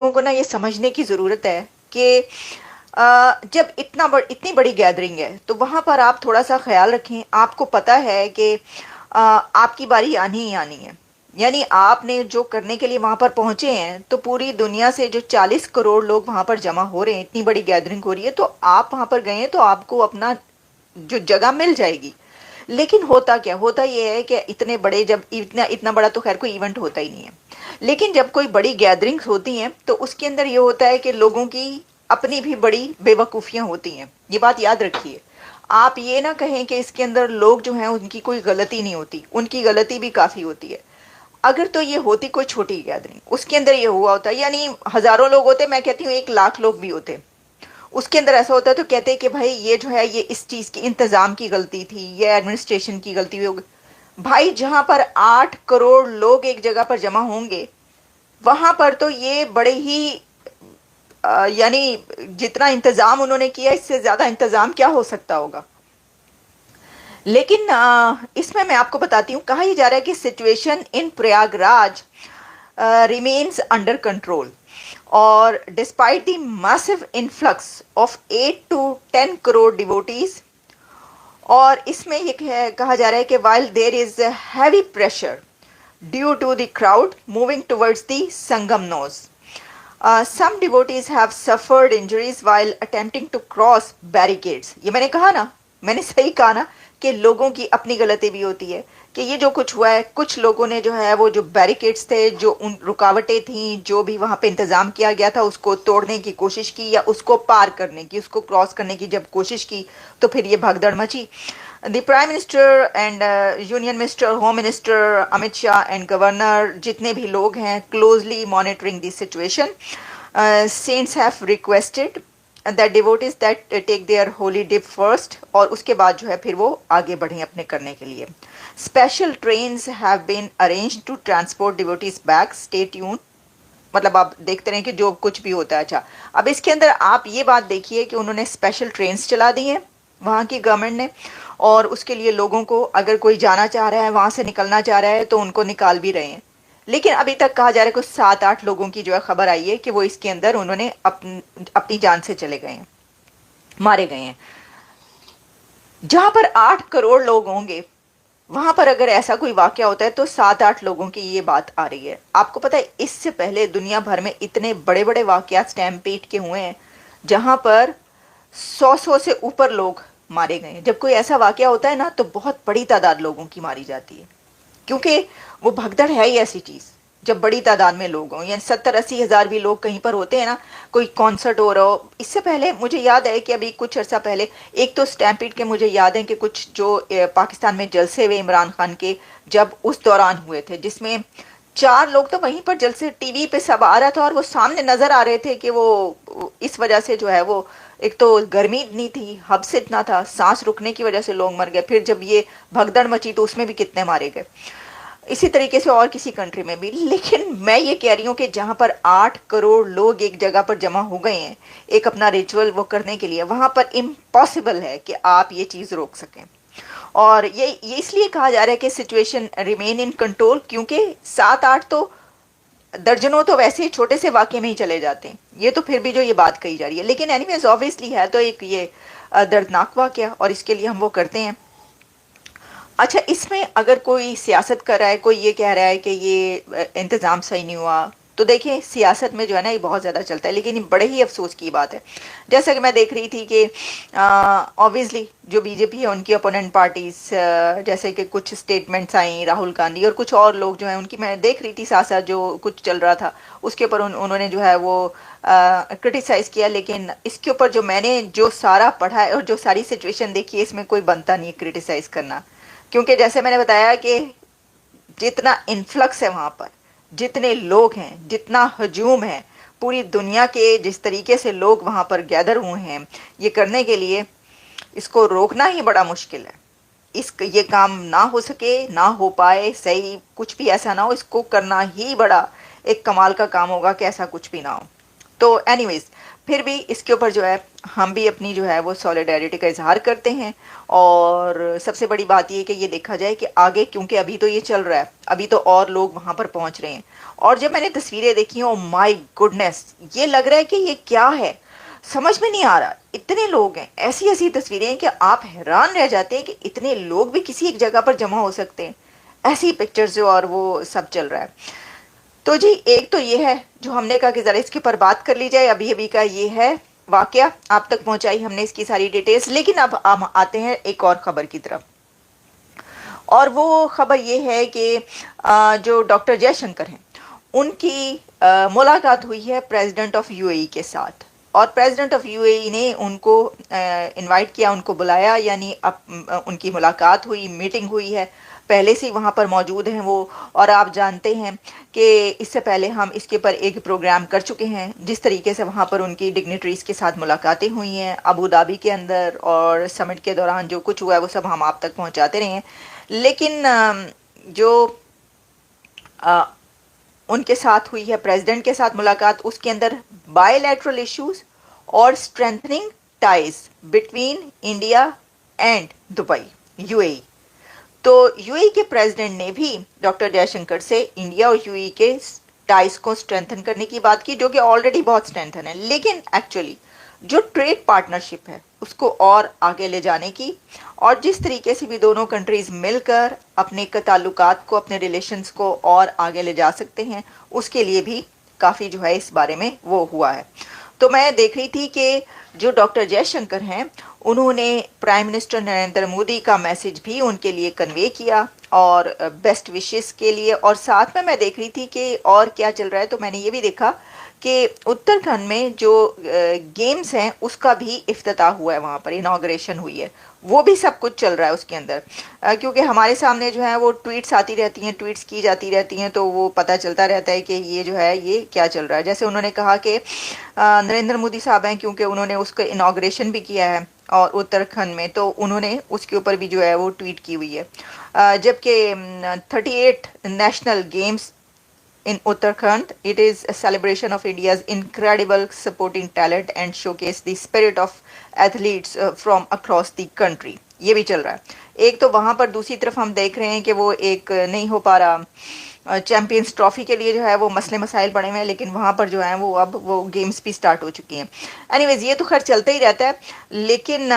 लोगों को ना ये समझने की ज़रूरत है कि जब इतनी बड़ी गैदरिंग है तो वहाँ पर आप थोड़ा सा ख्याल रखें। आपको पता है कि आपकी बारी आनी ही आनी है। यानी आपने जो करने के लिए वहाँ पर पहुँचे हैं तो पूरी दुनिया से जो 40 करोड़ लोग वहाँ पर जमा हो रहे हैं, इतनी बड़ी गैदरिंग हो रही है, तो आप वहाँ पर गए हैं तो आपको अपना जो जगह मिल जाएगी। लेकिन होता क्या, होता ये है कि इतने बड़े, जब इतना इतना बड़ा तो खैर कोई इवेंट होता ही नहीं है, लेकिन जब कोई बड़ी गैदरिंग्स होती हैं तो उसके अंदर ये होता है कि लोगों की अपनी भी बड़ी बेवकूफ़ियाँ होती हैं। ये बात याद रखिए। आप ये ना कहें कि इसके अंदर लोग जो हैं उनकी कोई गलती नहीं होती, उनकी गलती भी काफ़ी होती है। अगर तो ये होती कोई छोटी गैदरिंग, उसके अंदर ये हुआ होता, यानी हज़ारों लोग होते, मैं कहती हूँ 1 लाख लोग भी होते, उसके अंदर ऐसा होता है तो कहते हैं कि भाई ये जो है ये इस चीज़ की इंतज़ाम की गलती थी, ये एडमिनिस्ट्रेशन की गलती होगी। भाई जहां पर 8 करोड़ लोग एक जगह पर जमा होंगे, वहां पर तो ये बड़े ही यानी जितना इंतजाम उन्होंने किया इससे ज्यादा इंतजाम क्या हो सकता होगा। लेकिन इसमें मैं आपको बताती हूँ, कहा यह जा रहा है कि situation in Prayagraj remains under control, और despite the massive influx of 8 to 10 crore devotees, और इसमें ये कहा जा रहा है कि while there is a heavy pressure due to the crowd moving towards the Sangam nose, some devotees have suffered injuries while attempting to cross barricades. ये मैंने कहा ना, मैंने सही कहा ना कि लोगों की अपनी गलती भी होती है। कि ये जो कुछ हुआ है, कुछ लोगों ने जो है वो जो बैरिकेड्स थे, जो उन रुकावटें थी, जो भी वहाँ पे इंतज़ाम किया गया था, उसको तोड़ने की कोशिश की या उसको पार करने की, उसको क्रॉस करने की जब कोशिश की तो फिर ये भगदड़ मची। The prime minister and union minister, home minister Amit Shah and governor, जितने भी लोग हैं closely monitoring this situation, saints have requested that devotees that take their holy dip first, और उसके बाद जो है फिर वो आगे बढ़ें अपने करने के लिए। Special trains have been arranged to transport devotees back, stay tune. मतलब आप देखते रहें कि जो कुछ भी होता है। अच्छा, अब इसके अंदर आप ये बात देखिए कि उन्होंने स्पेशल ट्रेन्स चला दी हैं वहाँ की गवर्नमेंट ने, और उसके लिए लोगों को अगर कोई जाना चाह रहा है, वहाँ से निकलना चाह रहा है तो उनको निकाल भी रहे हैं। लेकिन अभी तक कहा जा रहा है कुछ 7-8 लोगों की जो है खबर आई है कि वो इसके अंदर उन्होंने अपनी जान से चले गए हैं, मारे गए हैं। जहां पर 8 करोड़ लोग होंगे, वहां पर अगर ऐसा कोई वाकया होता है तो 7-8 लोगों की ये बात आ रही है। आपको पता है इससे पहले दुनिया भर में इतने बड़े बड़े वाकया स्टैम्पेड के हुए हैं जहां पर 100 से ऊपर लोग मारे गए हैं। जब कोई ऐसा वाकया होता है ना तो बहुत बड़ी तादाद लोगों की मारी जाती है, क्योंकि वो भगदड़ है ही ऐसी चीज़। जब बड़ी तादाद में लोग हों, यानी 70-80 हज़ार भी लोग कहीं पर होते हैं ना, कोई कॉन्सर्ट हो रहा हो। इससे पहले मुझे याद है कि अभी कुछ अर्सा पहले एक तो स्टैम्पीड के मुझे याद है कि कुछ जो पाकिस्तान में जलसे हुए इमरान खान के, जब उस दौरान हुए थे, जिसमें 4 लोग तो वहीं पर जलसे टीवी पे सब आ रहा था और वो सामने नजर आ रहे थे कि वो इस वजह से जो है वो, एक तो गर्मी इतनी थी, हब्स इतना था, सांस रुकने की वजह से लोग मर गए। फिर जब ये भगदड़ मची तो उसमें भी कितने मारे गए। इसी तरीके से और किसी कंट्री में भी। लेकिन मैं ये कह रही हूँ कि जहाँ पर 8 करोड़ लोग एक जगह पर जमा हो गए हैं एक अपना रिचुअल वो करने के लिए, वहाँ पर इम्पॉसिबल है कि आप ये चीज़ रोक सकें। और ये इसलिए कहा जा रहा है कि सिचुएशन रिमेन इन कंट्रोल, क्योंकि 7-8 तो, दर्जनों तो वैसे ही छोटे से वाक्य में ही चले जाते हैं। ये तो फिर भी जो ये बात कही जा रही है, लेकिन एनीवेज ऑब्वियसली है तो एक ये दर्दनाक वाक्य, और इसके लिए हम वो करते हैं। अच्छा, इसमें अगर कोई सियासत कर रहा है, कोई ये कह रहा है कि ये इंतज़ाम सही नहीं हुआ, तो देखिए सियासत में जो है ना ये बहुत ज़्यादा चलता है, लेकिन ये बड़े ही अफसोस की बात है। जैसा कि मैं देख रही थी कि ऑब्वियसली जो बीजेपी है उनकी अपोनेंट पार्टीज, जैसे कि कुछ स्टेटमेंट्स आई राहुल गांधी और कुछ और लोग जो हैं उनकी, मैं देख रही थी साथ साथ जो कुछ चल रहा था उसके ऊपर उन्होंने जो है वो क्रिटिसाइज़ किया। लेकिन इसके ऊपर जो मैंने जो सारा पढ़ा है और जो सारी सिचुएशन देखी है, इसमें कोई बनता नहीं है क्रिटिसाइज़ करना, क्योंकि जैसे मैंने बताया कि जितना इन्फ्लक्स है वहाँ पर, जितने लोग हैं, जितना हजूम है, पूरी दुनिया के जिस तरीके से लोग वहाँ पर गैदर हुए हैं ये करने के लिए, इसको रोकना ही बड़ा मुश्किल है। ये काम ना हो सके, ना हो पाए, सही कुछ भी ऐसा ना हो, इसको करना ही बड़ा एक कमाल का काम होगा कि ऐसा कुछ भी ना हो। تو اینیویز پھر بھی اس کے اوپر جو ہے ہم بھی اپنی جو ہے وہ سولیڈیرٹی کا اظہار کرتے ہیں، اور سب سے بڑی بات یہ کہ یہ دیکھا جائے کہ آگے، کیونکہ ابھی تو یہ چل رہا ہے، ابھی تو اور لوگ وہاں پر پہنچ رہے ہیں، اور جب میں نے تصویریں دیکھی ہیں، او مائی گڈنس، یہ لگ رہا ہے کہ یہ کیا ہے، سمجھ میں نہیں آ رہا، اتنے لوگ ہیں، ایسی ایسی تصویریں ہیں کہ آپ حیران رہ جاتے ہیں کہ اتنے لوگ بھی کسی ایک جگہ پر جمع ہو سکتے ہیں، ایسی پکچرز جو اور وہ سب چل رہا ہے۔ تو جی ایک تو یہ ہے جو ہم نے کہا کہ ذرا اس کے اوپر بات کر لی جائے، ابھی ابھی کا یہ ہے واقعہ، آپ تک پہنچائی ہم نے اس کی ساری ڈیٹیلز، لیکن اب ہم آتے ہیں ایک اور خبر کی طرف، اور وہ خبر یہ ہے کہ جو ڈاکٹر جے شنکر ہیں ان کی ملاقات ہوئی ہے پریزیڈنٹ آف یو اے ای کے ساتھ، اور پریزیڈنٹ آف یو اے ای نے ان کو انوائٹ کیا، ان کو بلایا، یعنی ان کی ملاقات ہوئی، میٹنگ ہوئی ہے، پہلے سے وہاں پر موجود ہیں وہ، اور آپ جانتے ہیں کہ اس سے پہلے ہم اس کے پر ایک پروگرام کر چکے ہیں، جس طریقے سے وہاں پر ان کی ڈگنیٹریز کے ساتھ ملاقاتیں ہوئی ہیں ابو دھابی کے اندر، اور سمٹ کے دوران جو کچھ ہوا ہے وہ سب ہم آپ تک پہنچاتے رہے ہیں۔ لیکن جو آ، ان کے ساتھ ہوئی ہے پریزیڈنٹ کے ساتھ ملاقات، اس کے اندر بائی لیٹرل ایشوز اور strengthening ties between India and Dubai, U A E. تو یو اے ای کے پریزیڈنٹ نے بھی ڈاکٹر جے شنکر سے انڈیا اور یو اے ای کے ٹائز کو اسٹرینتھن کرنے کی بات کی، جو کہ آلریڈی بہت اسٹرینتھن ہے، لیکن ایکچولی جو ٹریڈ پارٹنرشپ ہے اس کو اور آگے لے جانے کی، اور جس طریقے سے بھی دونوں کنٹریز مل کر اپنے تعلقات کو، اپنے ریلیشنز کو اور آگے لے جا سکتے ہیں، اس کے لیے بھی کافی جو ہے اس بارے میں وہ ہوا ہے۔ تو میں دیکھ رہی تھی کہ جو ڈاکٹر جے شنکر ہیں انہوں نے پرائم منسٹر نریندر مودی کا میسج بھی ان کے لیے کنوے کیا، اور بیسٹ وشز کے لیے، اور ساتھ میں دیکھ رہی تھی کہ اور کیا چل رہا ہے، تو میں نے یہ بھی دیکھا کہ اتراکھنڈ میں جو گیمز ہیں اس کا بھی افتتاح ہوا ہے، وہاں پر انوگریشن ہوئی ہے، وہ بھی سب کچھ چل رہا ہے اس کے اندر، کیونکہ ہمارے سامنے جو ہے وہ ٹویٹس آتی رہتی ہیں، ٹویٹس کی جاتی رہتی ہیں، تو وہ پتہ چلتا رہتا ہے کہ یہ جو ہے یہ کیا چل رہا ہے۔ جیسے انہوں نے کہا کہ نریندر مودی صاحب ہیں، کیونکہ انہوں نے اس کا انوگریشن بھی کیا ہے اور اتراکھنڈ میں، تو انہوں نے اس کے اوپر بھی جو ہے وہ ٹویٹ کی ہوئی ہے، جبکہ 38 national games in Uttarakhand, it is a celebration of India's incredible supporting talent and showcase the spirit of athletes from across the country. یہ بھی چل رہا ہے ایک تو وہاں پر، دوسری طرف ہم دیکھ رہے ہیں کہ وہ ایک نہیں ہو پا رہا، چیمپئنز ٹرافی کے لیے جو ہے وہ مسئلے مسائل پڑے ہوئے ہیں، لیکن وہاں پر جو ہیں وہ اب وہ گیمز بھی سٹارٹ ہو چکی ہیں۔ اینی ویز یہ تو خیر چلتا ہی رہتا ہے، لیکن